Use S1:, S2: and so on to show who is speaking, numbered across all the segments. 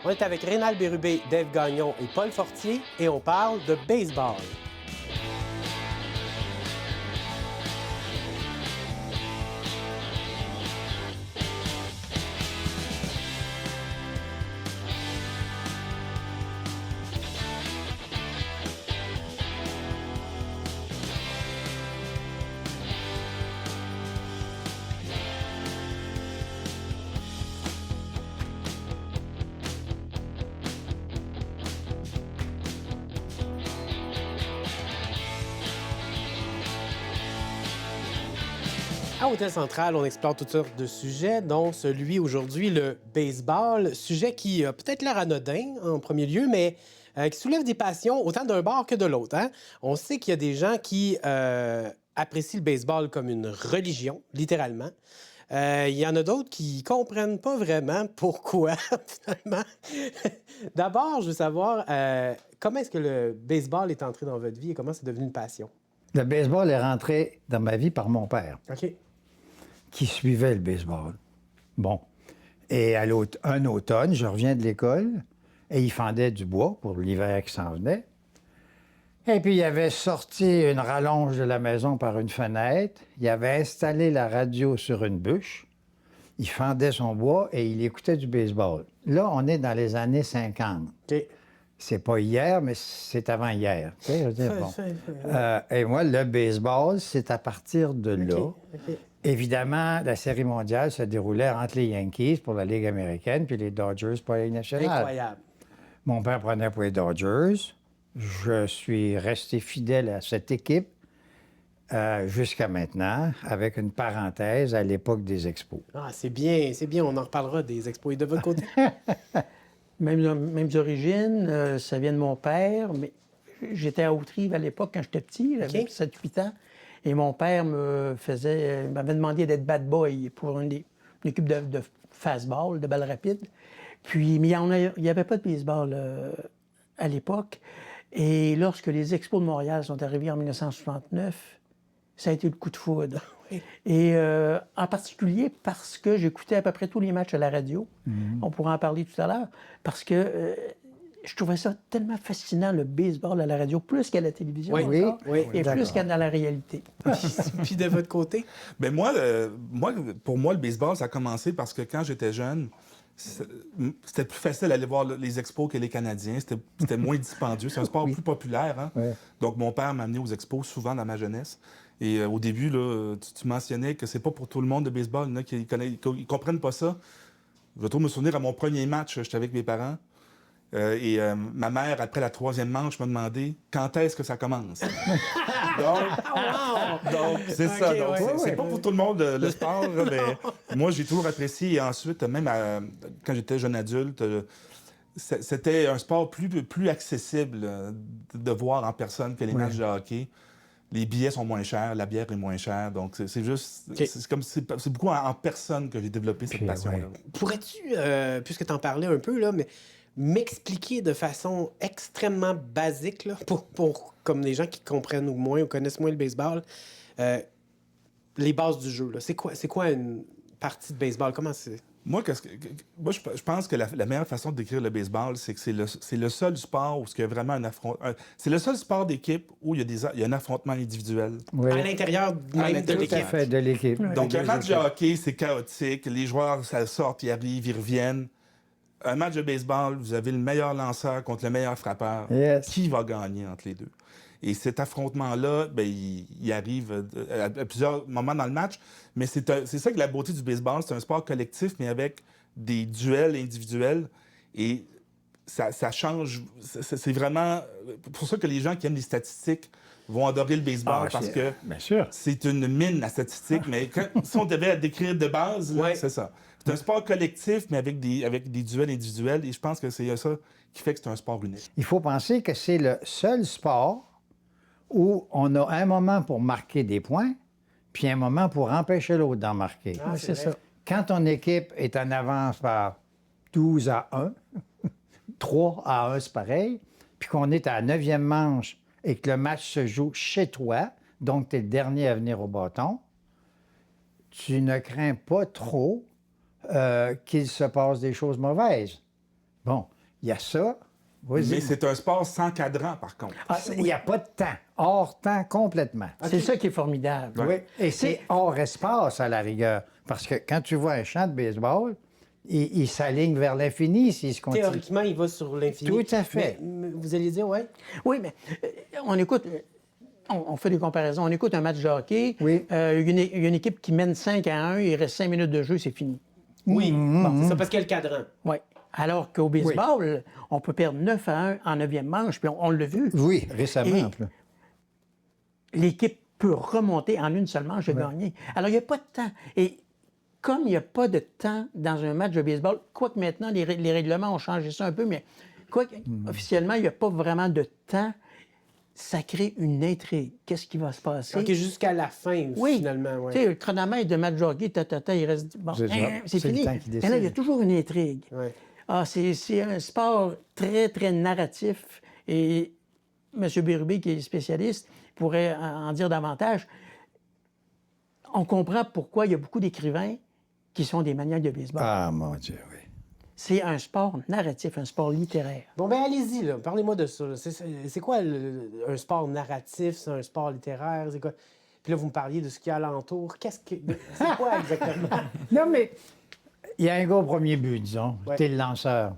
S1: On est avec Rénal Bérubé, Dave Gagnon et Paul Fortier et on parle de baseball. À Hôtel Central, on explore toutes sortes de sujets, dont celui aujourd'hui, le baseball. Sujet qui a peut-être l'air anodin en premier lieu, mais qui soulève des passions autant d'un bord que de l'autre. Hein? On sait qu'il y a des gens qui apprécient le baseball comme une religion, littéralement. Il y en a d'autres qui ne comprennent pas vraiment pourquoi, finalement. D'abord, je veux savoir, comment est-ce que le baseball est entré dans votre vie et comment c'est devenu une passion?
S2: Le baseball est rentré dans ma vie par mon père,
S1: OK.
S2: qui suivait le baseball. Bon. Et un automne, je reviens de l'école et il fendait du bois pour l'hiver qui s'en venait. Et puis, il avait sorti une rallonge de la maison par une fenêtre. Il avait installé la radio sur une bûche. Il fendait son bois et il écoutait du baseball. Là, on est dans les années 50.
S1: OK.
S2: C'est pas hier, mais c'est avant hier. Tu sais, je veux dire, bon.
S1: Ouais.
S2: Et moi, le baseball, c'est à partir de là.
S1: OK.
S2: Évidemment, la Série mondiale se déroulait entre les Yankees pour la Ligue américaine puis les Dodgers pour la Ligue nationale.
S1: Incroyable.
S2: Mon père prenait pour les Dodgers. Je suis resté fidèle à cette équipe jusqu'à maintenant, avec une parenthèse à l'époque des Expos.
S1: Ah, c'est bien, on en reparlera des expos. Et de votre côté?
S3: Mêmes origines, ça vient de mon père, mais j'étais à Haute-Rive à l'époque quand j'étais petit, j'avais 7-8 ans, et mon père m'avait demandé d'être bad boy pour une équipe de fastball, de balles rapides. Puis, mais il n'y avait pas de baseball à l'époque. Et lorsque les Expos de Montréal sont arrivés en 1969, ça a été le coup de foudre. Et en particulier parce que j'écoutais à peu près tous les matchs à la radio. On pourra en parler tout à l'heure. Parce que je trouvais ça tellement fascinant, le baseball à la radio, plus qu'à la télévision.
S1: Oui,
S3: et plus qu'à dans la réalité.
S1: Puis de votre côté?
S4: Bien, pour moi, le baseball, ça a commencé parce que quand j'étais jeune, c'était plus facile d'aller voir les expos que les Canadiens. C'était moins dispendieux. C'est un sport plus populaire. Hein?
S2: Oui.
S4: Donc, mon père m'a amené aux expos souvent dans ma jeunesse. Et au début, là, tu mentionnais que c'est pas pour tout le monde de baseball. Il y en a qui ne comprennent pas ça. Je vais toujours me souvenir à mon premier match, j'étais avec mes parents. Ma mère, après la troisième manche, m'a demandé quand est-ce que ça commence. donc c'est ça. Donc, c'est pas pour tout le monde le sport, mais moi, j'ai toujours apprécié. Et ensuite, même quand j'étais jeune adulte, c'était un sport plus accessible de voir en personne que les matchs de hockey. Les billets sont moins chers, la bière est moins chère. Donc, c'est juste... C'est beaucoup en personne que j'ai développé cette passion-là.
S1: Pourrais-tu, puisque tu en parlais un peu, là, mais m'expliquer de façon extrêmement basique, là, pour comme les gens qui comprennent moins ou connaissent moins le baseball, les bases du jeu, là. C'est quoi une partie de baseball? Comment c'est...
S4: Moi, je pense que la meilleure façon de décrire le baseball, c'est que c'est le seul sport où il y a vraiment un affrontement. C'est le seul sport d'équipe où il y a un affrontement individuel.
S2: Oui.
S1: À l'intérieur même de l'équipe.
S2: Tout à fait, de l'équipe.
S4: Donc, un match de hockey, c'est chaotique. Les joueurs, ça sortent, ils arrivent, ils reviennent. Un match de baseball, vous avez le meilleur lanceur contre le meilleur frappeur.
S2: Yes.
S4: Qui va gagner entre les deux? Et cet affrontement-là, ben, il arrive à plusieurs moments dans le match. Mais c'est ça que la beauté du baseball. C'est un sport collectif, mais avec des duels individuels. Et ça change. C'est vraiment pour ça que les gens qui aiment les statistiques vont adorer le baseball parce que c'est une mine à statistiques. Mais si on devait décrire de base, là, c'est ça. C'est un sport collectif, mais avec des duels individuels. Et je pense que c'est ça qui fait que c'est un sport unique.
S2: Il faut penser que c'est le seul sport où on a un moment pour marquer des points, puis un moment pour empêcher l'autre d'en marquer.
S3: Ah, c'est ça.
S2: Quand ton équipe est en avance par 12-1, 3-1, c'est pareil, puis qu'on est à la 9e manche et que le match se joue chez toi, donc tu es le dernier à venir au bâton, tu ne crains pas trop qu'il se passe des choses mauvaises. Bon, il y a ça. Vas-y.
S4: Mais c'est un sport sans cadran, par contre.
S2: Il n'y a pas de temps. Hors temps complètement.
S3: C'est ça qui est formidable.
S2: Oui. Et c'est hors espace à la rigueur. Parce que quand tu vois un champ de baseball, il s'aligne vers l'infini s'il se continue.
S1: Théoriquement, il va sur l'infini.
S2: Tout à fait.
S1: Mais vous allez dire, ouais.
S3: Oui, mais on écoute... On fait des comparaisons. On écoute un match de hockey.
S2: Oui.
S3: Il y a une équipe qui mène 5-1, il reste 5 minutes de jeu, c'est fini.
S1: Oui, bon, c'est ça, parce qu'il y a le cadran.
S3: Oui. Alors qu'au baseball, on peut perdre 9-1 en 9e manche, puis on l'a vu.
S2: Oui, récemment.
S3: Et
S2: en plus.
S3: l'équipe peut remonter en une seule manche et gagner. Alors, il n'y a pas de temps. Et comme il n'y a pas de temps dans un match de baseball, quoique maintenant, les règlements ont changé ça un peu, mais quoique officiellement, il n'y a pas vraiment de temps, ça crée une intrigue. Qu'est-ce qui va se passer?
S1: OK, jusqu'à la fin,
S3: Oui.
S1: finalement. Ouais.
S3: Tu sais, le chronomètre de match de hockey, il reste... Bon,
S2: C'est ça.
S3: c'est
S2: C'est le
S3: fini.
S2: temps qui
S3: Mais là, il y a
S2: décide.
S3: toujours une intrigue.
S1: Ouais.
S3: Ah, c'est un sport très, très narratif. Et M. Bérubé, qui est spécialiste, pourrait en dire davantage. On comprend pourquoi il y a beaucoup d'écrivains qui sont des maniaques de baseball.
S2: Ah, mon Dieu, oui.
S3: C'est un sport narratif, un sport littéraire.
S1: Bon, ben allez-y, là. Parlez-moi de ça. Là. C'est quoi un sport narratif? C'est un sport littéraire? C'est quoi? Puis là, vous me parliez de ce qu'il y a alentour. C'est quoi exactement?
S2: Non, mais il y a un gars au premier but, disons.
S1: Ouais.
S2: T'es le lanceur.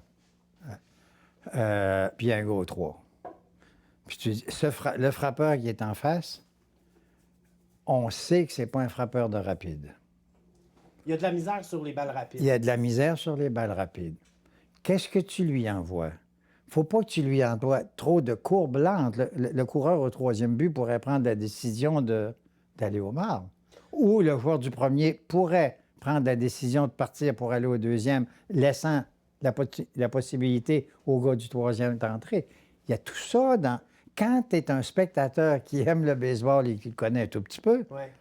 S2: Puis il y a un gars au 3. Puis tu dis, le frappeur qui est en face, on sait que c'est pas un frappeur de rapide.
S1: Il y a de la misère sur les balles rapides.
S2: Il y a de la misère sur les balles rapides. Qu'est-ce que tu lui envoies? Faut pas que tu lui envoies trop de courbes lentes. Le coureur au 3e but pourrait prendre la décision d'aller au marbre. Ou le joueur du premier pourrait prendre la décision de partir pour aller au 2e, laissant la possibilité au gars du 3e d'entrer. Il y a tout ça dans... Quand tu es un spectateur qui aime le baseball et qui le connaît un tout petit peu,
S1: Ouais.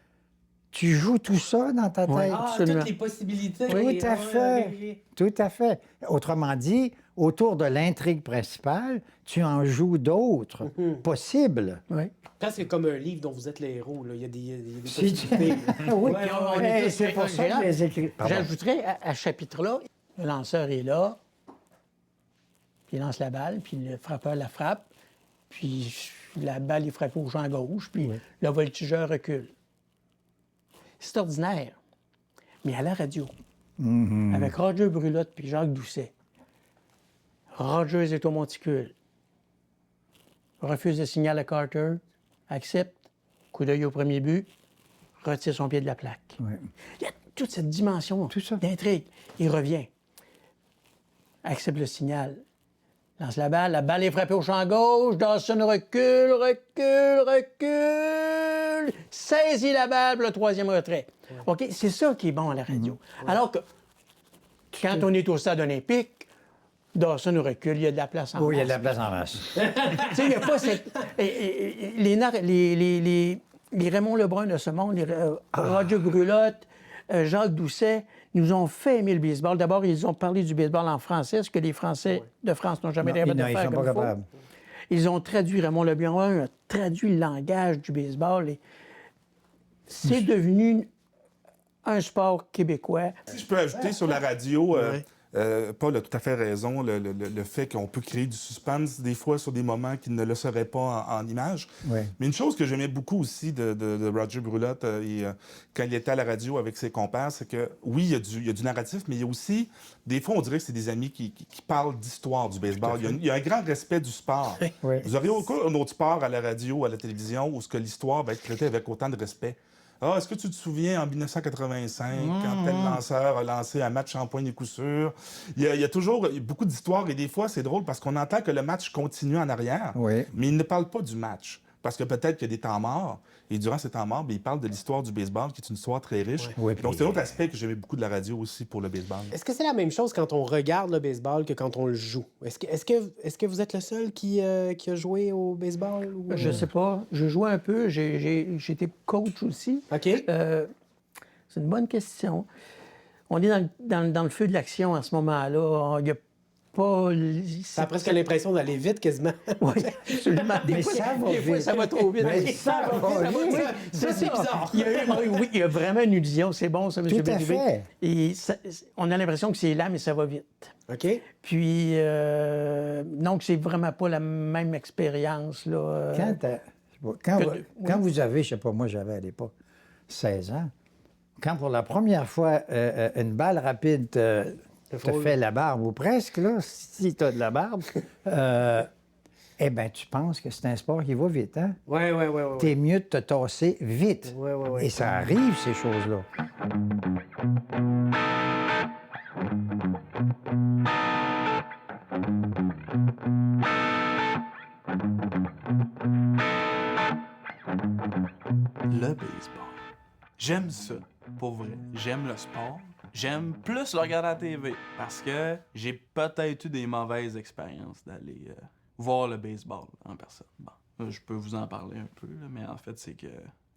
S2: tu joues tout ça dans ta tête.
S3: Ouais.
S1: Ah,
S3: Absolument.
S1: toutes les possibilités.
S2: Tout à fait.
S1: ok, ok.
S2: Tout à fait. Autrement dit, autour de l'intrigue principale, tu en joues d'autres possibles.
S3: Oui.
S1: Presque comme un livre dont vous êtes les héros. Là. Il y a des
S2: Si tu-
S1: possibilités.
S2: oui,
S1: Ouais,
S3: on est
S2: et
S3: tous
S2: c'est pour ça que
S3: là.
S2: les écrits. Pardon.
S3: J'ajouterais à ce chapitre-là, le lanceur est là, puis il lance la balle, puis le frappeur la frappe, puis la balle est frappée au champ gauche, puis le voltigeur recule. C'est ordinaire. Mais à la radio, avec Roger Brulotte puis Jacques Doucet, Rogers est au monticule, refuse le signal à Carter, accepte, coup d'œil au premier but, retire son pied de la plaque.
S2: Oui.
S3: Il y a toute cette dimension d'intrigue. Il revient, accepte le signal, lance la balle est frappée au champ gauche, Dawson recule, saisit la balle, le 3e retrait. OK? C'est ça qui est bon à la radio. Alors que quand on est au stade olympique, Dawson recule, il y a de la place en
S2: Oui, il y a de
S3: masse.
S2: la place en masse.
S3: Tu sais, il n'y a pas cette... Les Raymond Lebrun de ce monde, Roger Brulotte, Jacques Doucet, nous ont fait aimer le baseball. D'abord, ils ont parlé du baseball en français, ce que les Français de France n'ont jamais été capables de
S2: Ils
S3: faire
S2: sont
S3: comme
S2: pas
S3: il faut.
S2: capables.
S3: Ils ont traduit, Raymond Lebrun a traduit le langage du baseball. Et c'est devenu un sport québécois.
S4: Si je peux ajouter sur la radio, Paul a tout à fait raison, le fait qu'on peut créer du suspense des fois sur des moments qui ne le seraient pas en images.
S2: Oui.
S4: Mais une chose que j'aimais beaucoup aussi de Roger Brulotte quand il était à la radio avec ses compères, c'est que oui, il y a du narratif, mais il y a aussi, des fois, on dirait que c'est des amis qui parlent d'histoire du baseball. Il y a un grand respect du sport.
S2: Oui.
S4: Vous auriez aucun autre sport à la radio, à la télévision, où ce que l'histoire va être traitée avec autant de respect. Ah, est-ce que tu te souviens en 1985, quand tel lanceur a lancé un match en point de coup sûr? Il y a toujours beaucoup d'histoires et des fois, c'est drôle parce qu'on entend que le match continue en arrière,
S2: Oui.
S4: mais il ne parle pas du match. Parce que peut-être qu'il y a des temps morts, et durant ces temps morts, il parle de l'histoire du baseball, qui est une histoire très riche.
S2: Oui,
S4: Donc,
S2: puis-
S4: c'est un autre aspect que j'aimais beaucoup de la radio aussi pour le baseball.
S1: Est-ce que c'est la même chose quand on regarde le baseball que quand on le joue? Est-ce que vous êtes le seul qui a joué au baseball? Ou...
S3: Je sais pas. Je jouais un peu. J'ai été coach aussi.
S1: OK.
S3: C'est une bonne question. On est dans le feu de l'action à ce moment-là. Il y a pas...
S1: Ça a presque l'impression d'aller vite, quasiment.
S3: Oui, absolument.
S2: Mais ça va
S3: des fois,
S2: vite.
S3: ça va trop vite.
S2: Mais ça va vite.
S3: Oui,
S1: Ça, c'est bizarre.
S3: Il y a oui, il y a vraiment une illusion. C'est bon, ça, M.
S2: Tout à
S3: Bérubé.
S2: fait.
S3: Et on a l'impression que c'est lent, mais ça va vite.
S1: OK?
S3: Puis, donc, c'est vraiment pas la même expérience, là.
S2: Quand vous avez, je sais pas, moi j'avais à l'époque 16 ans, quand pour la première fois une balle rapide te fait la barbe, ou presque, là, si tu as de la barbe, eh bien, tu penses que c'est un sport qui va vite, hein?
S1: Oui.
S2: T'es mieux de te tasser vite.
S1: Ouais.
S2: Et ça arrive, ces choses-là.
S5: Le baseball. J'aime ça, pour vrai. J'aime le sport. J'aime plus le regarder à la TV parce que j'ai peut-être eu des mauvaises expériences d'aller voir le baseball en personne. Bon, je peux vous en parler un peu, là, mais en fait, c'est que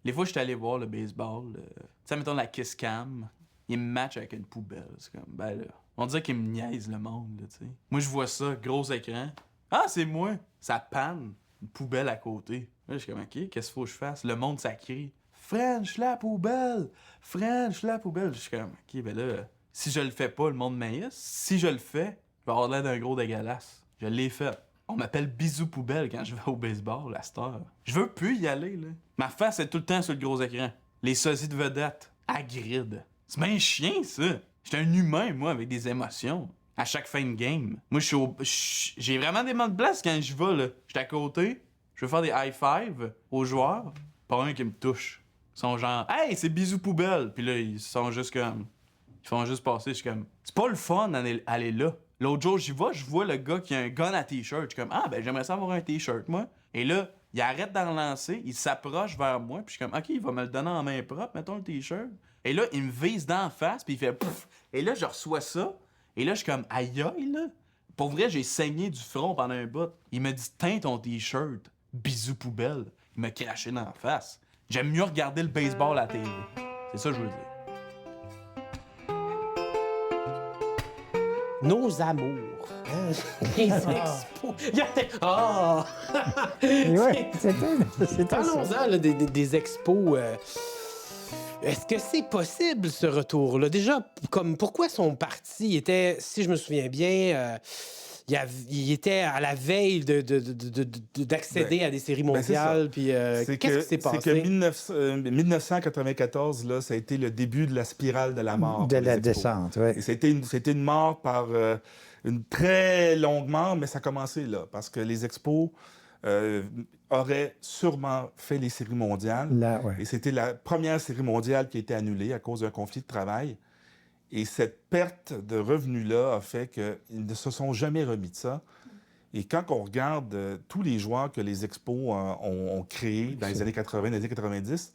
S5: les fois que je suis allé voir le baseball, tu sais, mettons la Kiss Cam, ils me matchent avec une poubelle. C'est comme, ben là, on dirait qu'ils me niaisent le monde, là, tu sais. Moi, je vois ça, gros écran. Ah, c'est moi! Ça panne, une poubelle à côté. Là, je suis comme, OK, qu'est-ce qu'il faut que je fasse? Le monde, ça crie. French la poubelle! French la poubelle! Je suis comme, OK, ben là, si je le fais pas, le monde m'haïsse. Si je le fais, je vais avoir l'air d'un gros dégueulasse. Je l'ai fait. On m'appelle Bisou Poubelle quand je vais au baseball, à cette heure. Je veux plus y aller, là. Ma face est tout le temps sur le gros écran. Les sosies de vedette, à grid. C'est bien chien, ça. J'étais un humain, moi, avec des émotions. À chaque fin de game. Moi, j'ai vraiment des moments de place quand je vais, là. J'étais à côté, je veux faire des high-five aux joueurs, pas un qui me touche. Ils sont genre, hey, c'est Bisou Poubelle. Puis là, ils sont juste comme. Ils font juste passer. Je suis comme, c'est pas le fun d'aller là. L'autre jour, j'y vais, je vois le gars qui a un gun à t-shirt. Je suis comme, ah, ben, j'aimerais ça avoir un t-shirt, moi. Et là, il arrête d'en lancer, il s'approche vers moi, puis je suis comme, OK, il va me le donner en main propre, mettons le t-shirt. Et là, il me vise d'en face, puis il fait pouf. Et là, je reçois ça. Et là, je suis comme, aïe, aïe, là. Pour vrai, j'ai saigné du front pendant un bout. Il m'a dit, teins ton t-shirt. Bisou Poubelle. Il m'a craché dans la face. J'aime mieux regarder le baseball à la télé. C'est ça que je veux dire.
S1: Nos amours. Hein? Les expos. Ah!
S2: Oui, c'est
S1: Parlons-en là, des expos. Est-ce que c'est possible, ce retour-là? Déjà, comme pourquoi son parti était, si je me souviens bien, il était à la veille d'accéder à des séries mondiales. Puis qu'est-ce qui s'est passé?
S4: C'est que 1994, là, ça a été le début de la spirale de la mort.
S2: De
S4: pour
S2: la
S4: les Expos.
S2: descente, oui.
S4: Et c'était une mort par une très longue mort, mais ça a commencé là, parce que les Expos auraient sûrement fait les séries mondiales.
S2: Là, ouais.
S4: Et c'était la première série mondiale qui a été annulée à cause d'un conflit de travail. Et cette perte de revenus-là a fait qu'ils ne se sont jamais remis de ça. Et quand on regarde tous les joueurs que les Expos ont créés dans les années 80, les années 90,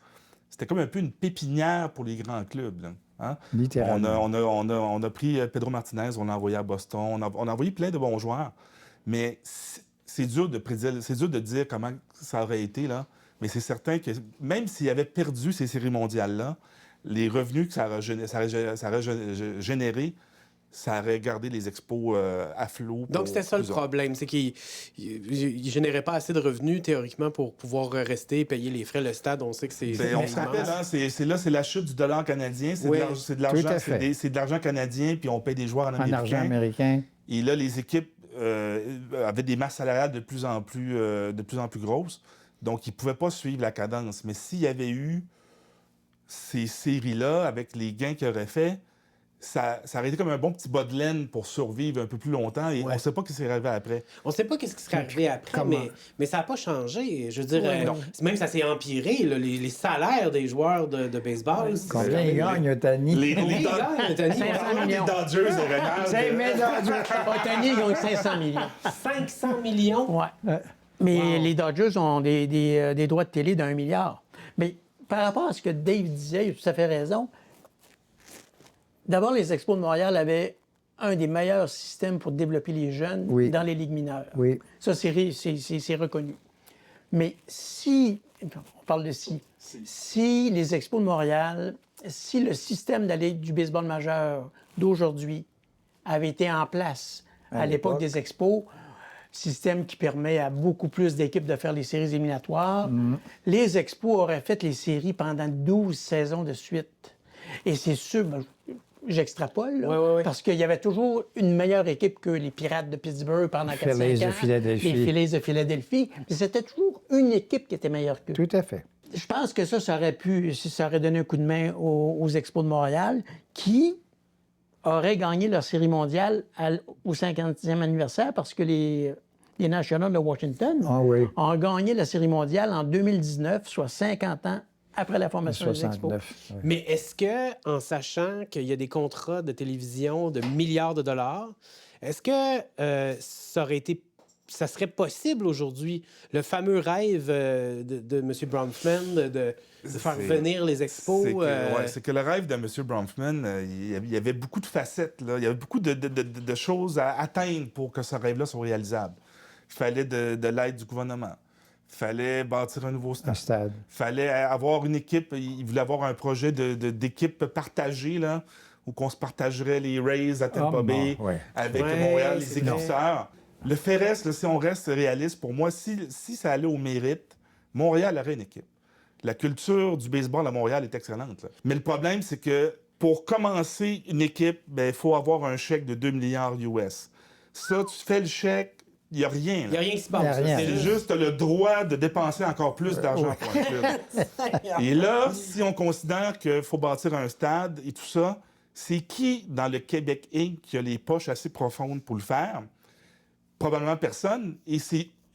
S4: c'était comme un peu une pépinière pour les grands clubs, là, hein?
S2: Littéralement.
S4: On a pris Pedro Martinez, on l'a envoyé à Boston, on a envoyé plein de bons joueurs. Mais c'est dur de prédire, c'est dur de dire comment ça aurait été, là. Mais c'est certain que même s'il avait perdu ces séries mondiales-là, les revenus que ça aurait généré, ça aurait gardé les Expos à flot.
S1: Donc, c'était ça le problème, c'est qu'il ne générait pas assez de revenus, théoriquement, pour pouvoir rester et payer les frais. Le stade, on sait que c'est...
S4: On se rappelle, hein, c'est la chute du dollar canadien. C'est
S1: Oui,
S4: de l'argent canadien, puis on paye des joueurs en
S2: argent américain.
S4: Et là, les équipes avaient des masses salariales de plus en plus grosses. Donc, ils ne pouvaient pas suivre la cadence. Mais s'il y avait eu ces séries-là, avec les gains qu'ils auraient faits, ça aurait été comme un bon petit bas de laine pour survivre un peu plus longtemps. Et on ne sait pas ce qui serait arrivé après.
S1: On ne sait pas ce qui serait arrivé après, mais ça n'a pas changé. Je veux dire, même ça s'est empiré. Là, les salaires des joueurs de baseball.
S2: Combien ils gagnent, Otani?
S4: Les
S3: 500 millions.
S4: Dodgers de Renard.
S2: C'est mes Dodgers.
S3: Otani, ils ont 500 millions.
S1: 500 millions?
S3: Ouais. Mais les Dodgers ont des droits de télé d'1 milliard. Mais par rapport à ce que Dave disait, il a tout à fait raison. D'abord, les Expos de Montréal avaient un des meilleurs systèmes pour développer les jeunes dans les ligues mineures.
S2: Oui.
S3: Ça, c'est reconnu. Mais on parle de si les Expos de Montréal, si le système de la Ligue du baseball majeur d'aujourd'hui avait été en place à l'époque des expos. Système qui permet à beaucoup plus d'équipes de faire les séries éliminatoires. Les expos auraient fait les séries pendant 12 saisons de suite. Et c'est sûr, j'extrapole, là,
S1: Ouais.
S3: parce qu'il y avait toujours une meilleure équipe que les Pirates de Pittsburgh pendant 4-5 ans.
S2: Phillies de Philadelphie.
S3: Les Phillies de Philadelphie. Mais c'était toujours une équipe qui était meilleure qu'eux.
S2: Tout à fait.
S3: Je pense que ça aurait donné un coup de main aux Expos de Montréal, qui auraient gagné leur série mondiale au 50e anniversaire parce que les Nationals de Washington ont gagné la série mondiale en 2019, soit 50 ans après la formation des Expos.
S2: 69. Ouais.
S1: Mais est-ce que, en sachant qu'il y a des contrats de télévision de milliards de dollars, est-ce que ça serait possible aujourd'hui, le fameux rêve de M. Bronfman de faire venir les expos?
S4: C'est que le rêve de M. Bronfman, il y avait beaucoup de facettes, là. Il y avait beaucoup de choses à atteindre pour que ce rêve-là soit réalisable. Il fallait de l'aide du gouvernement. Il fallait bâtir un nouveau stade. Il fallait avoir une équipe. Il voulait avoir un projet d'équipe partagée, là, où on se partagerait les Rays à Tampa Bay avec Montréal, les écrisseurs. Le fait reste, là, si on reste réaliste, pour moi, si ça allait au mérite, Montréal aurait une équipe. La culture du baseball à Montréal est excellente, là. Mais le problème, c'est que pour commencer une équipe, il faut avoir un chèque de 2 milliards US. Ça, tu fais le chèque, il n'y a rien.
S1: Il n'y a rien qui se passe.
S4: C'est juste le droit de dépenser encore plus d'argent pour un club. Et là, si on considère qu'il faut bâtir un stade et tout ça, c'est qui dans le Québec Inc. qui a les poches assez profondes pour le faire? Probablement personne. Et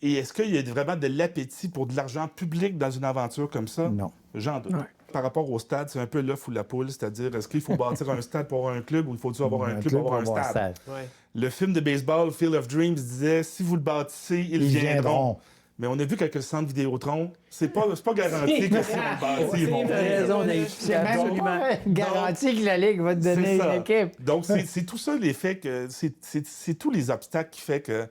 S4: est-ce qu'il y a vraiment de l'appétit pour de l'argent public dans une aventure comme ça?
S2: Non.
S4: J'en doute. Par rapport au stade, c'est un peu l'œuf ou la poule, c'est-à-dire est-ce qu'il faut bâtir un stade pour avoir un club ou il faut-il avoir un club pour avoir un stade?
S1: Ouais.
S4: Le film de baseball, Field of Dreams, disait si vous le bâtissez, ils viendront. Mais on a vu qu'avec le centre Vidéotron, c'est pas garanti que si on le bâtit, ils vont venir.
S2: C'est même pas garanti que la Ligue va te donner une équipe.
S4: Donc, c'est tout ça l'effet que... C'est tous les obstacles qui fait que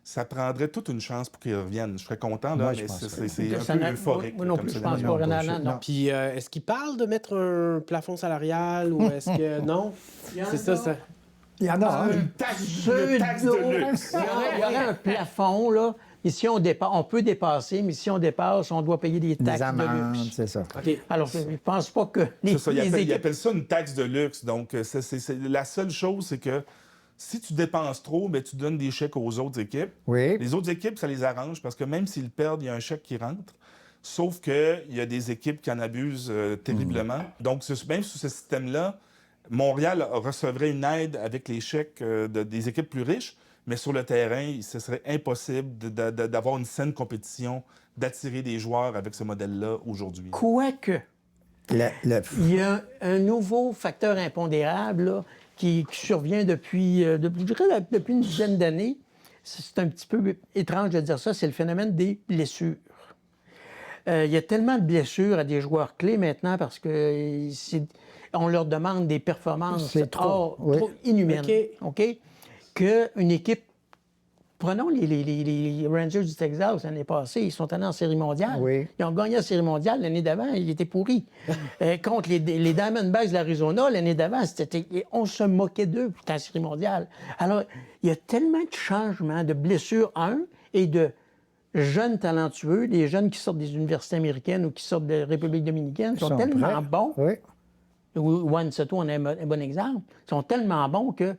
S4: ça prendrait toute une chance pour qu'ils reviennent. Je serais content, là, mais c'est un peu euphorique.
S3: Moi non plus, je pense pas. Non.
S1: Puis, est-ce qu'il parle de mettre un plafond salarial ou est-ce que... Non? C'est ça.
S2: Il y en a un.
S4: Une taxe de luxe.
S3: Il y aurait un plafond, là. Et si on peut dépasser, mais si on dépasse, on doit payer des taxes de luxe.
S2: C'est ça.
S1: OK.
S3: Alors, je ne pense pas que
S4: Ils appellent ça une taxe de luxe. Donc, la seule chose, c'est que si tu dépenses trop, ben, tu donnes des chèques aux autres équipes.
S2: Oui.
S4: Les autres équipes, ça les arrange parce que même s'ils perdent, il y a un chèque qui rentre. Sauf qu'il y a des équipes qui en abusent terriblement. Donc, même sous ce système-là, Montréal recevrait une aide avec les chèques des équipes plus riches, mais sur le terrain, ce serait impossible d'avoir une saine compétition, d'attirer des joueurs avec ce modèle-là aujourd'hui.
S3: Quoique, il y a un nouveau facteur impondérable là, qui survient depuis une dizaine d'années. C'est un petit peu étrange de dire ça, c'est le phénomène des blessures. Il y a tellement de blessures à des joueurs clés maintenant parce que on leur demande des performances trop inhumaines. OK? Qu'une équipe... Prenons les Rangers du Texas l'année passée, ils sont allés en Série mondiale.
S2: Oui.
S3: Ils ont gagné la Série mondiale. L'année d'avant, ils étaient pourris. Contre les Diamondbacks de l'Arizona, l'année d'avant, on se moquait d'eux en Série mondiale. Alors, il y a tellement de changements, de blessures, et de jeunes talentueux, des jeunes qui sortent des universités américaines ou qui sortent de la République dominicaine, sont tellement bons.
S2: Oui.
S3: Juan Soto en est un bon exemple. Ils sont tellement bons que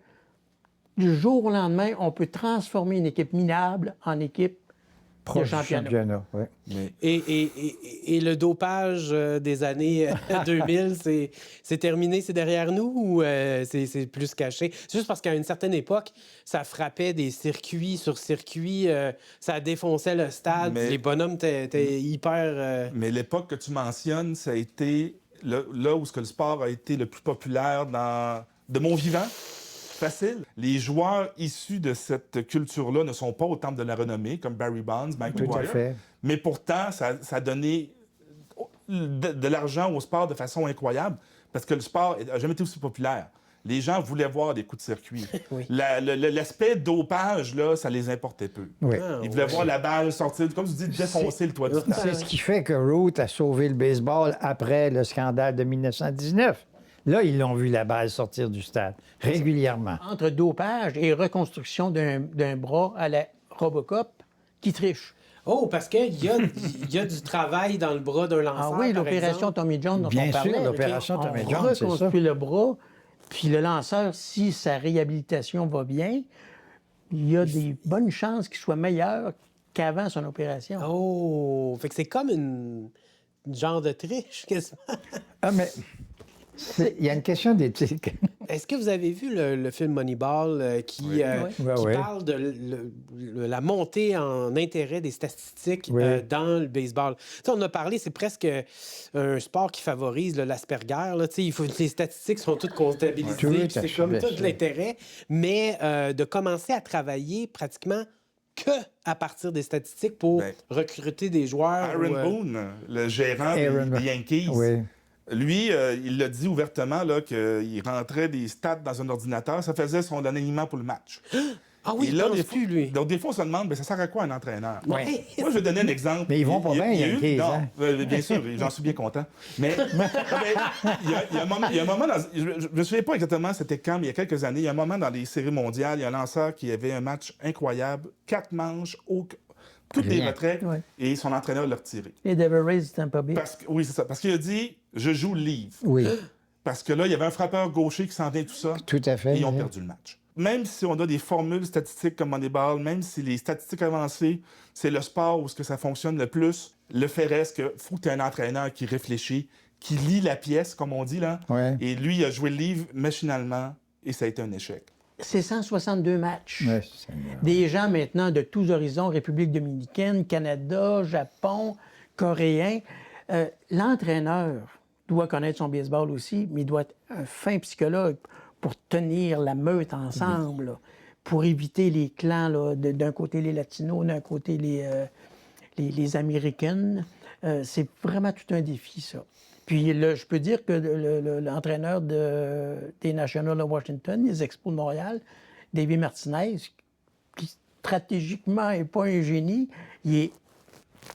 S3: du jour au lendemain, on peut transformer une équipe minable en équipe de championnat.
S2: Oui.
S1: Et le dopage des années 2000, c'est terminé, c'est derrière nous ou c'est plus caché? C'est juste parce qu'à une certaine époque, ça frappait des circuits sur circuits, ça défonçait le stade, les bonhommes étaient hyper...
S4: Mais l'époque que tu mentionnes, ça a été là où le sport a été le plus populaire de mon vivant. Facile. Les joueurs issus de cette culture-là ne sont pas au temple de la renommée, comme Barry Bonds, Mike McGwire. Mais pourtant, ça a donné de l'argent au sport de façon incroyable, parce que le sport n'a jamais été aussi populaire. Les gens voulaient voir des coups de circuit.
S1: Oui.
S4: L'aspect dopage, là, ça les importait peu.
S2: Oui.
S4: Ils voulaient voir la balle sortir, comme tu dis, défoncer le toit du stade.
S2: C'est ce qui fait que Root a sauvé le baseball après le scandale de 1919. Là, ils l'ont vu la balle sortir du stade régulièrement.
S3: Entre dopage et reconstruction d'un bras à la Robocop, qui triche.
S1: Oh, parce qu'il y a du travail dans le bras d'un lanceur.
S3: Ah oui,
S1: par
S3: l'opération
S1: exemple.
S3: Tommy John dont
S2: Bien
S3: on parlait.
S2: sûr, l'opération
S3: OK,
S2: Tommy
S3: on
S2: John, c'est ça.
S3: reconstruit le bras, puis le lanceur, si sa réhabilitation va bien, il y a des bonnes chances qu'il soit meilleur qu'avant son opération.
S1: Oh, fait que c'est comme une genre de triche, quasiment.
S2: Ah, mais il y a une question d'éthique.
S1: Est-ce que vous avez vu le film Moneyball qui
S2: Oui, oui.
S1: parle de la montée en intérêt des statistiques
S2: Oui.
S1: dans le baseball? Tu sais, on a parlé, c'est presque un sport qui favorise l'Asperger. Là. Tu sais, les statistiques sont toutes comptabilisées,
S2: Tout
S1: puis
S2: à
S1: c'est
S2: fait,
S1: comme
S2: bien
S1: tout
S2: sûr.
S1: l'intérêt. Mais de commencer à travailler pratiquement que à partir des statistiques pour
S4: Ben,
S1: recruter des joueurs.
S4: Aaron Boone, le gérant des
S2: Aaron-
S4: Yankees,
S2: Oui.
S4: lui, il l'a dit ouvertement qu'il rentrait des stats dans un ordinateur. Ça faisait son alignement pour le match.
S1: Ah oui,
S4: Et
S1: il
S4: là,
S1: pense
S4: des fois,
S1: plus, lui.
S4: donc, des fois, on se demande, ça sert à quoi un entraîneur?
S1: Ouais.
S4: Moi, je vais donner un exemple.
S2: Mais ils vont pas bien,
S4: il y a eu-
S2: Yankees,
S4: non,
S2: hein?
S4: bien sûr, j'en suis bien content. Mais il y a un moment je ne me souviens pas exactement c'était quand, mais il y a quelques années, il y a un moment dans les séries mondiales, il y a un lanceur qui avait un match incroyable, 4 manches, toutes les
S2: Rien.
S4: retraits,
S3: Ouais.
S4: et son entraîneur l'a retiré.
S3: Les Devil Rays de Tampa Bay.
S4: Oui, c'est ça. Parce qu'il a dit, je joue le livre.
S2: Oui,
S4: Parce que là, il y avait un frappeur gaucher qui s'en vient tout ça.
S2: tout à fait.
S4: Et ils ont perdu le match. Même si on a des formules statistiques comme Moneyball, même si les statistiques avancées, c'est le sport où ce que ça fonctionne le plus, le fait reste qu'il faut que tu aies un entraîneur qui réfléchit, qui lit la pièce, comme on dit, là.
S2: Ouais.
S4: Et lui, il a joué le livre machinalement et ça a été un échec.
S3: C'est 162 matchs.
S2: Ouais, c'est-
S3: Des gens maintenant de tous horizons, République dominicaine, Canada, Japon, Coréens. L'entraîneur doit connaître son baseball aussi, mais il doit être un fin psychologue pour tenir la meute ensemble, là, pour éviter les clans, là, d'un côté les Latinos, d'un côté les Américaines. C'est vraiment tout un défi, ça. Puis là, je peux dire que l'entraîneur des Nationals de Washington, les Expos de Montréal, David Martinez, qui stratégiquement n'est pas un génie, il est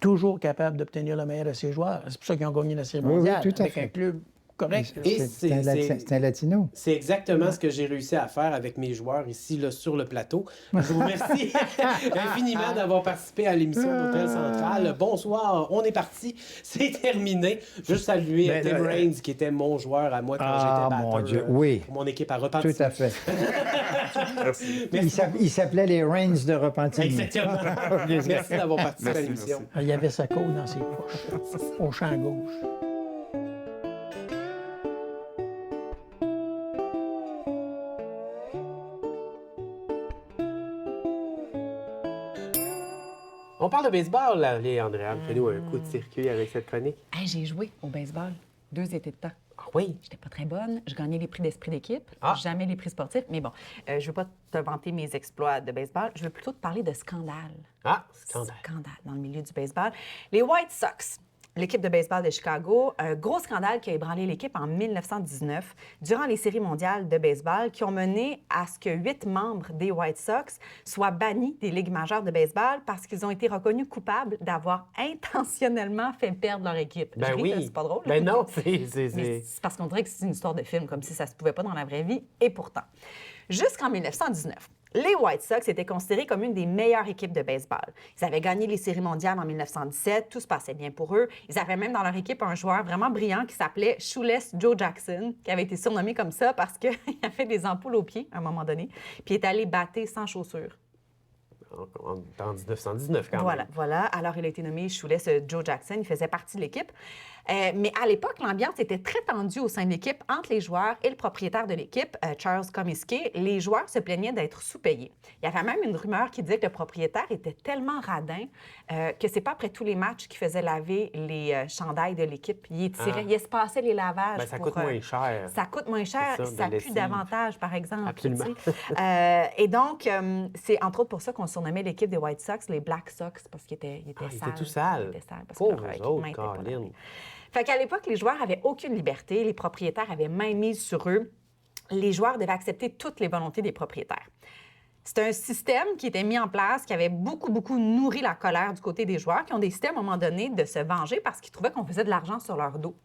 S3: toujours capable d'obtenir le meilleur de ses joueurs. C'est pour ça qu'ils ont gagné la série
S2: Oui, oui,
S3: mondiale,
S2: tout à
S3: avec
S2: fait.
S3: un club correct. là.
S1: Et
S2: C'est c'est un latino.
S1: C'est exactement ce que j'ai réussi à faire avec mes joueurs ici là, sur le plateau. Je vous remercie infiniment d'avoir participé à l'émission d'Hôtel Central. Bonsoir, on est parti. C'est terminé. Juste saluer
S2: Mais,
S1: Tim Raines, qui était mon joueur à moi quand
S2: Ah,
S1: j'étais batteur.
S2: mon Dieu, oui.
S1: Pour mon équipe à Repentigny.
S2: Tout à fait.
S4: Merci.
S2: Il s'appelait les Reigns de Repentigny.
S1: Exactement. Merci d'avoir participé à
S4: Merci,
S1: l'émission.
S4: merci.
S3: Il y avait sa côte dans ses poches, au champ gauche.
S1: On parle de baseball, là. Allez, Andréa, fais-nous un coup de circuit avec cette chronique.
S6: Hey, j'ai joué au baseball 2 étés de temps.
S1: Ah oui?
S6: J'étais pas très bonne. Je gagnais les prix d'esprit d'équipe,
S1: Ah.
S6: jamais les prix sportifs. Mais bon, je veux pas te vanter mes exploits de baseball. Je veux plutôt te parler de scandale.
S1: Ah, scandale.
S6: Scandale dans le milieu du baseball. Les White Sox, l'équipe de baseball de Chicago, un gros scandale qui a ébranlé l'équipe en 1919 durant les séries mondiales de baseball qui ont mené à ce que 8 membres des White Sox soient bannis des ligues majeures de baseball parce qu'ils ont été reconnus coupables d'avoir intentionnellement fait perdre leur équipe.
S1: Ben
S6: Je ris,
S1: oui.
S6: là, c'est pas drôle.
S1: Ben non,
S6: Mais c'est parce qu'on dirait que c'est une histoire de film, comme si ça se pouvait pas dans la vraie vie. Et pourtant, jusqu'en 1919, les White Sox étaient considérés comme une des meilleures équipes de baseball. Ils avaient gagné les séries mondiales en 1917, tout se passait bien pour eux. Ils avaient même dans leur équipe un joueur vraiment brillant qui s'appelait Shoeless Joe Jackson, qui avait été surnommé comme ça parce qu'il avait des ampoules aux pieds à un moment donné, puis il est allé battre sans chaussures.
S1: En 1919, quand même.
S6: Voilà. Alors, il a été nommé Shoeless Joe Jackson. Il faisait partie de l'équipe. Mais à l'époque, l'ambiance était très tendue au sein de l'équipe entre les joueurs et le propriétaire de l'équipe, Charles Comiskey. Les joueurs se plaignaient d'être sous-payés. Il y avait même une rumeur qui disait que le propriétaire était tellement radin que c'est pas après tous les matchs qu'il faisait laver les chandails de l'équipe. Il étirait, il espacait les lavages.
S1: Ben, ça
S6: pour,
S1: coûte moins cher.
S6: Ça coûte moins cher.
S1: C'est ça, de
S6: Ça
S1: lessive.
S6: pue davantage, par exemple.
S1: Absolument.
S6: tu sais. Et donc, c'est entre autres pour ça qu'on surnommait l'équipe des White Sox les Black Sox, parce qu'ils étaient
S1: Ah, ils
S6: sales.
S1: étaient tout sales.
S6: Ils étaient sales parce
S1: Pauvres
S6: que leur
S1: autres,
S6: équipement était pas
S1: Colin.
S6: lavé. Fait qu'à l'époque, les joueurs avaient aucune liberté. Les propriétaires avaient main mise sur eux. Les joueurs devaient accepter toutes les volontés des propriétaires. C'est un système qui était mis en place, qui avait beaucoup nourri la colère du côté des joueurs, qui ont décidé à un moment donné de se venger parce qu'ils trouvaient qu'on faisait de l'argent sur leur dos.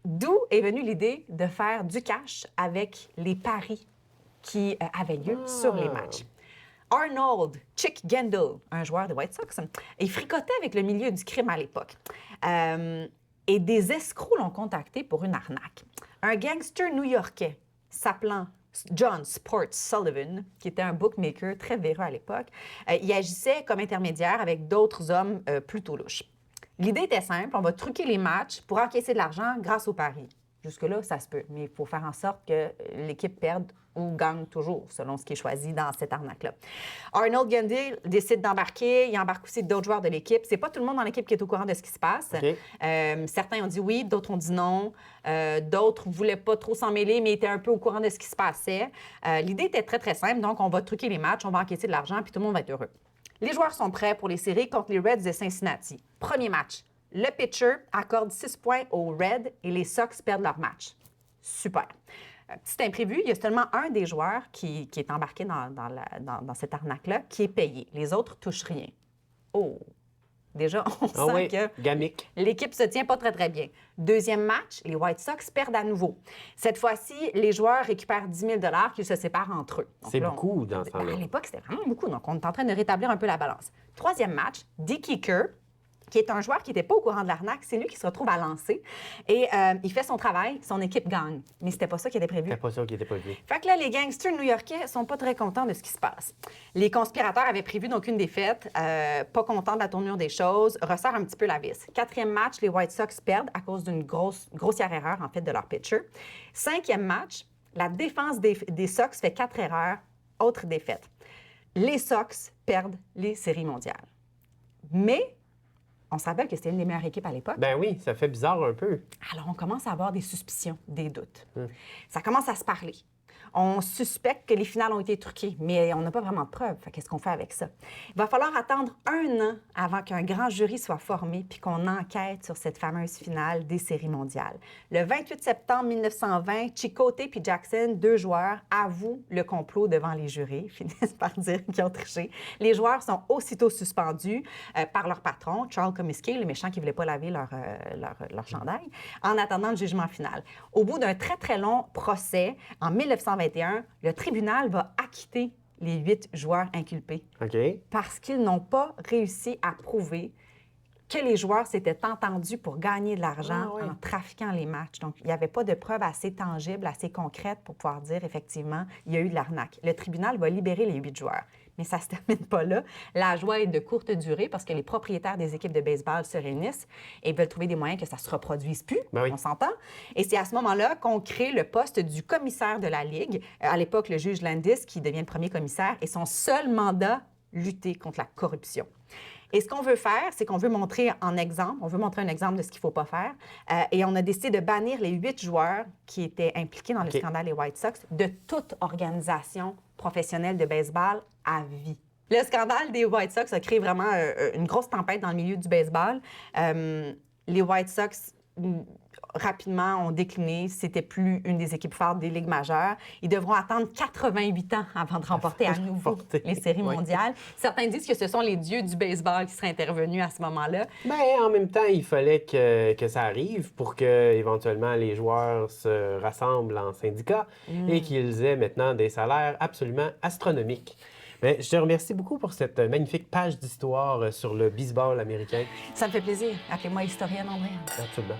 S6: D'où est venue l'idée de faire du cash avec les paris qui avaient lieu sur les matchs. Arnold Chick Gendel, un joueur des White Sox, il fricotait avec le milieu du crime à l'époque. Et des escrocs l'ont contacté pour une arnaque. Un gangster new-yorkais s'appelant John Sport Sullivan, qui était un bookmaker très véreux à l'époque, il agissait comme intermédiaire avec d'autres hommes plutôt louches. L'idée était simple, on va truquer les matchs pour encaisser de l'argent grâce aux paris. Jusque-là, ça se peut, mais il faut faire en sorte que l'équipe perde ou gagne toujours, selon ce qui est choisi dans cette arnaque-là. Arnold Gendel décide d'embarquer, il embarque aussi d'autres joueurs de l'équipe. C'est pas tout le monde dans l'équipe qui est au courant de ce qui se passe.
S1: OK.
S6: Certains ont dit oui, d'autres ont dit non. D'autres voulaient pas trop s'en mêler, mais étaient un peu au courant de ce qui se passait. L'idée était très, très simple. Donc, on va truquer les matchs, on va encaisser de l'argent, puis tout le monde va être heureux. Les joueurs sont prêts pour les séries contre les Reds de Cincinnati. Premier match. Le pitcher accorde 6 points aux Reds et les Sox perdent leur match. Super. Petit imprévu, il y a seulement un des joueurs qui est embarqué dans cette arnaque-là qui est payé. Les autres touchent rien. Oh! Déjà, on sent que
S1: Gamique.
S6: l'équipe se tient pas très, très bien. Deuxième match, les White Sox perdent à nouveau. Cette fois-ci, les joueurs récupèrent 10 000 qu'ils se séparent entre eux. Donc
S1: C'est
S6: là,
S1: beaucoup dans ce temps-là.
S6: À l'époque, c'était vraiment beaucoup. Donc, on est en train de rétablir un peu la balance. Troisième match, Dickie Kerr, qui est un joueur qui n'était pas au courant de l'arnaque, c'est lui qui se retrouve à lancer. Et il fait son travail, son équipe gagne. Mais c'était pas ça qui était prévu.
S1: C'était pas ça qui était pas vu.
S6: Fait que là, les gangsters new-yorkais sont pas très contents de ce qui se passe. Les conspirateurs avaient prévu donc une défaite, pas contents de la tournure des choses, resserrent un petit peu la vis. Quatrième match, les White Sox perdent à cause d'une grossière erreur, en fait, de leur pitcher. Cinquième match, la défense des Sox fait 4 erreurs, autre défaite. Les Sox perdent les séries mondiales. Mais on se rappelle que c'était une des meilleures équipes à l'époque.
S1: Ben oui, ça fait bizarre un peu.
S6: Alors, on commence à avoir des suspicions, des doutes. Ça commence à se parler. On suspecte que les finales ont été truquées, mais on n'a pas vraiment de preuves. Qu'est-ce qu'on fait avec ça? Il va falloir attendre 1 an avant qu'un grand jury soit formé puis qu'on enquête sur cette fameuse finale des séries mondiales. Le 28 septembre 1920, Chicote et Jackson, 2 joueurs, avouent le complot devant les jurés, finissent par dire qu'ils ont triché. Les joueurs sont aussitôt suspendus par leur patron, Charles Comiskey, le méchant qui ne voulait pas laver leur chandail, en attendant le jugement final. Au bout d'un très, très long procès, en 1921, le tribunal va acquitter les 8 joueurs inculpés
S1: OK.
S6: parce qu'ils n'ont pas réussi à prouver que les joueurs s'étaient entendus pour gagner de l'argent en trafiquant les matchs. Donc, il n'y avait pas de preuves assez tangibles, assez concrètes pour pouvoir dire, effectivement, il y a eu de l'arnaque. Le tribunal va libérer les 8 joueurs. Mais ça ne se termine pas là. La joie est de courte durée parce que les propriétaires des équipes de baseball se réunissent et veulent trouver des moyens que ça ne se reproduise plus.
S1: Ben oui.
S6: On s'entend. Et c'est à ce moment-là qu'on crée le poste du commissaire de la Ligue. À l'époque, le juge Landis, qui devient le premier commissaire, et son seul mandat, lutter contre la corruption. Et ce qu'on veut faire, c'est qu'on veut montrer un exemple de ce qu'il ne faut pas faire. Et on a décidé de bannir les 8 joueurs qui étaient impliqués dans le scandale des White Sox de toute organisation professionnelle de baseball à vie. Le scandale des White Sox a créé vraiment une grosse tempête dans le milieu du baseball. Les White Sox rapidement ont décliné. C'était plus une des équipes phares des ligues majeures. Ils devront attendre 88 ans avant de remporter à nouveau les séries mondiales. Certains disent que ce sont les dieux du baseball qui seraient intervenus à ce moment-là.
S1: Ben, en même temps, il fallait que ça arrive pour que éventuellement les joueurs se rassemblent en syndicats et qu'ils aient maintenant des salaires absolument astronomiques. Mais je te remercie beaucoup pour cette magnifique page d'histoire sur le baseball américain.
S6: Ça me fait plaisir. Appelez-moi historienne, André.
S1: Absolument.